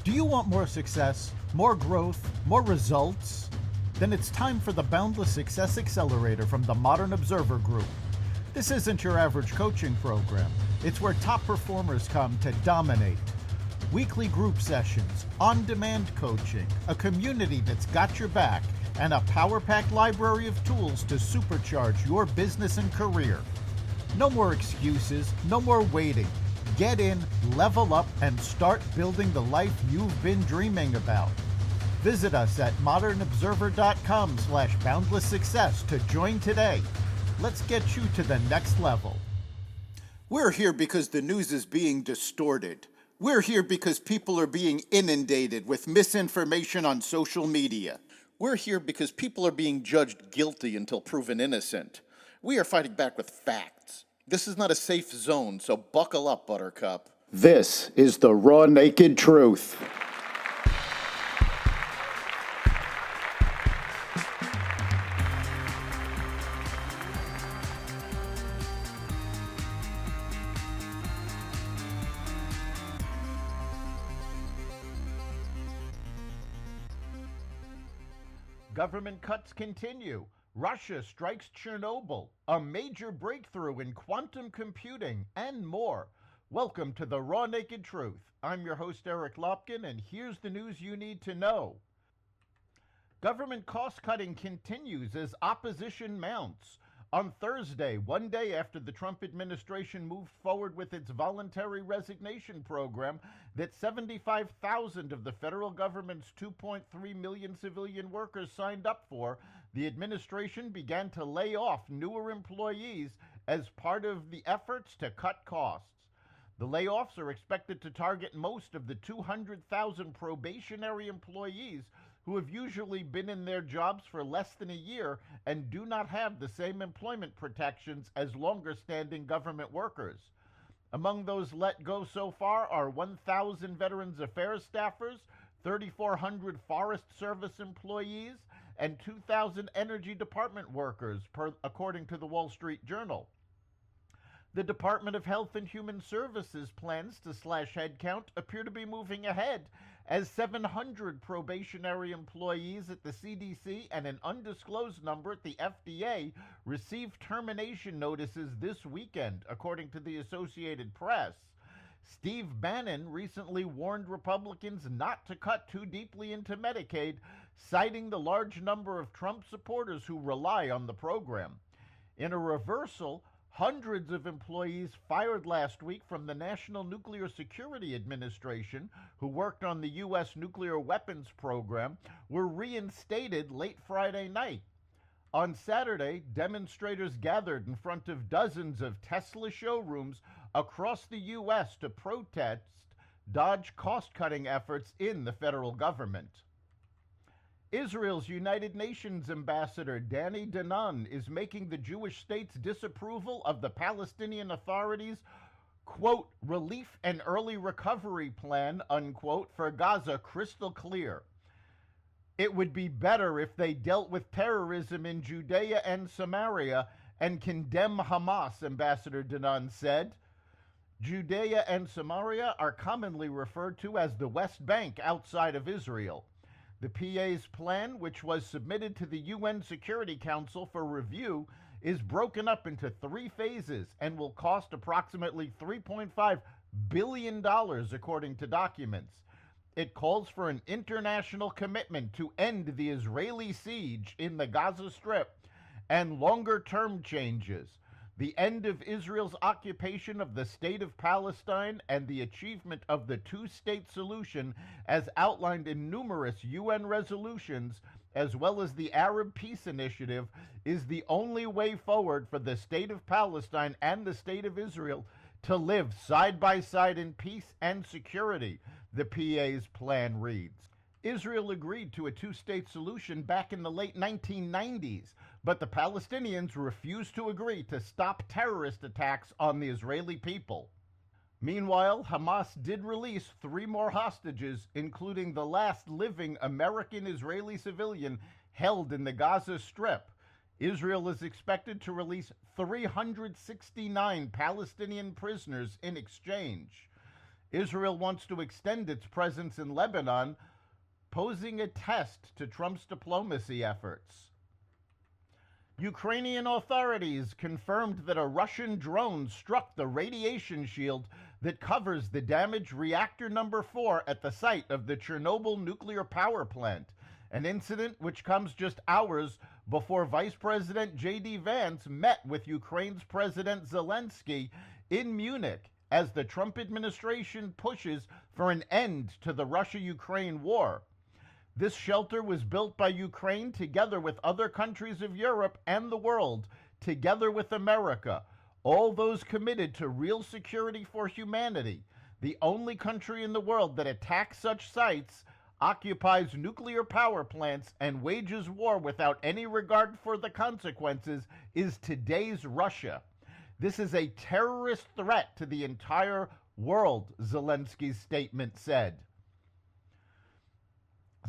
Do you want more success, more growth, more results? Then it's time for the Boundless Success Accelerator from the Modern Observer Group. This isn't your average coaching program. It's where top performers come to dominate. Weekly group sessions, on-demand coaching, a community that's got your back, and a power-packed library of tools to supercharge your business and career. No more excuses, no more waiting. Get in, level up, and start building the life you've been dreaming about. Visit us at modernobserver.com/boundlesssuccess to join today. Let's get you to the next level. We're here because the news is being distorted. We're here because people are being inundated with misinformation on social media. We're here because people are being judged guilty until proven innocent. We are fighting back with facts. This is not a safe zone, so buckle up, Buttercup. This is the raw, naked truth. Government cuts continue. Russia strikes Chernobyl, a major breakthrough in quantum computing, and more. Welcome to the Raw Naked Truth. I'm your host, Eric Lopkin, and here's the news you need to know. Government cost-cutting continues as opposition mounts. On Thursday, one day after the Trump administration moved forward with its voluntary resignation program that 75,000 of the federal government's 2.3 million civilian workers signed up for, the administration began to lay off newer employees as part of the efforts to cut costs. The layoffs are expected to target most of the 200,000 probationary employees who have usually been in their jobs for less than a year and do not have the same employment protections as longer-standing government workers. Among those let go so far are 1,000 Veterans Affairs staffers, 3,400 Forest Service employees, and 2,000 Energy Department workers, according to the Wall Street Journal. The Department of Health and Human Services plans to slash headcount appear to be moving ahead as 700 probationary employees at the CDC and an undisclosed number at the FDA received termination notices this weekend, according to the Associated Press. Steve Bannon recently warned Republicans not to cut too deeply into Medicaid, citing the large number of Trump supporters who rely on the program. In a reversal, hundreds of employees fired last week from the National Nuclear Security Administration, who worked on the U.S. nuclear weapons program, were reinstated late Friday night. On Saturday, demonstrators gathered in front of dozens of Tesla showrooms across the U.S. to protest Dodge cost-cutting efforts in the federal government. Israel's United Nations ambassador Danny Danon is making the Jewish state's disapproval of the Palestinian Authority's, quote, relief and early recovery plan, unquote, for Gaza crystal clear. It would be better if they dealt with terrorism in Judea and Samaria and condemn Hamas, Ambassador Danon said. Judea and Samaria are commonly referred to as the West Bank outside of Israel. The PA's plan, which was submitted to the UN Security Council for review, is broken up into 3 phases and will cost approximately $3.5 billion, according to documents. It calls for an international commitment to end the Israeli siege in the Gaza Strip and longer-term changes, the end of Israel's occupation of the state of Palestine, and the achievement of the two-state solution as outlined in numerous UN resolutions, as well as the Arab Peace Initiative, is the only way forward for the state of Palestine and the state of Israel to live side by side in peace and security, the PA's plan reads. Israel agreed to a two-state solution back in the late 1990s, but the Palestinians refused to agree to stop terrorist attacks on the Israeli people. Meanwhile, Hamas did release 3 more hostages, including the last living American Israeli civilian held in the Gaza Strip. Israel is expected to release 369 Palestinian prisoners in exchange. Israel wants to extend its presence in Lebanon, posing a test to Trump's diplomacy efforts. Ukrainian authorities confirmed that a Russian drone struck the radiation shield that covers the damaged reactor number 4 at the site of the Chernobyl nuclear power plant, an incident which comes just hours before Vice President J.D. Vance met with Ukraine's President Zelensky in Munich as the Trump administration pushes for an end to the Russia-Ukraine war. This shelter was built by Ukraine together with other countries of Europe and the world, together with America, all those committed to real security for humanity. The only country in the world that attacks such sites, occupies nuclear power plants, and wages war without any regard for the consequences is today's Russia. This is a terrorist threat to the entire world, Zelensky's statement said.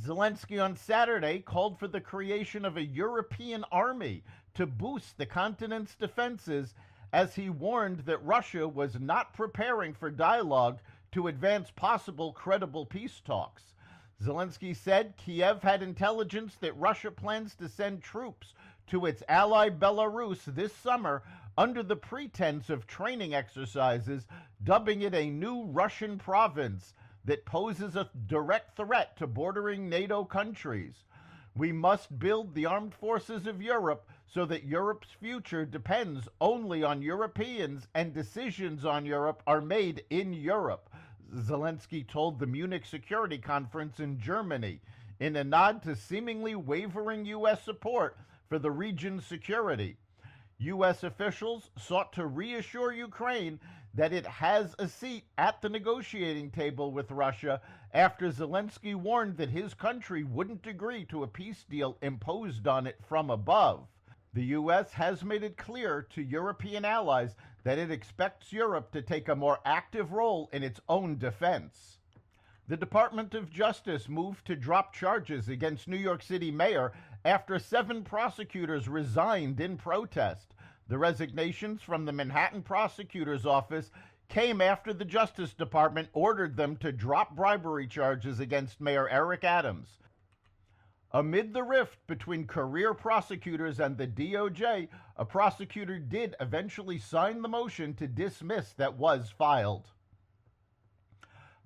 Zelensky on Saturday called for the creation of a European army to boost the continent's defenses, as he warned that Russia was not preparing for dialogue to advance possible credible peace talks. Zelensky said Kiev had intelligence that Russia plans to send troops to its ally Belarus this summer under the pretense of training exercises, dubbing it a new Russian province that poses a direct threat to bordering NATO countries. We must build the armed forces of Europe so that Europe's future depends only on Europeans and decisions on Europe are made in Europe, Zelensky told the Munich Security Conference in Germany, in a nod to seemingly wavering U.S. support for the region's security. U.S. officials sought to reassure Ukraine that it has a seat at the negotiating table with Russia after Zelensky warned that his country wouldn't agree to a peace deal imposed on it from above. The U.S. has made it clear to European allies that it expects Europe to take a more active role in its own defense. The Department of Justice moved to drop charges against New York City Mayor after 7 prosecutors resigned in protest. The resignations from the Manhattan prosecutor's office came after the Justice Department ordered them to drop bribery charges against Mayor Eric Adams. Amid the rift between career prosecutors and the DOJ, a prosecutor did eventually sign the motion to dismiss that was filed.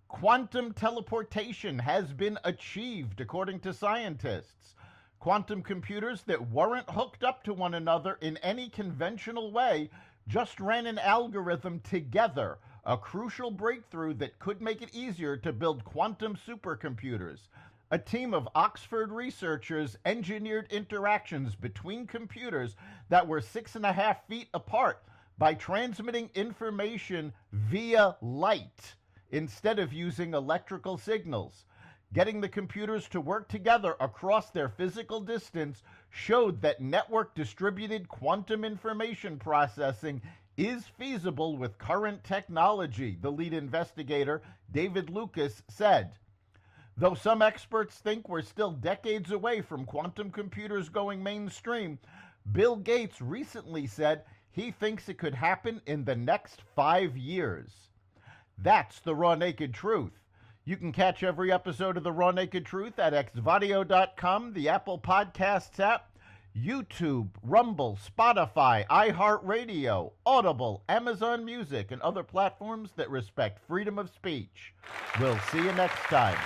Quantum teleportation has been achieved, according to scientists. Quantum computers that weren't hooked up to one another in any conventional way just ran an algorithm together, a crucial breakthrough that could make it easier to build quantum supercomputers. A team of Oxford researchers engineered interactions between computers that were 6.5 feet apart by transmitting information via light instead of using electrical signals. Getting the computers to work together across their physical distance showed that network-distributed quantum information processing is feasible with current technology, the lead investigator, David Lucas, said. Though some experts think we're still decades away from quantum computers going mainstream, Bill Gates recently said he thinks it could happen in the next 5 years. That's the Raw Naked Truth. You can catch every episode of The Raw Naked Truth at xvadio.com, the Apple Podcasts app, YouTube, Rumble, Spotify, iHeartRadio, Audible, Amazon Music, and other platforms that respect freedom of speech. We'll see you next time.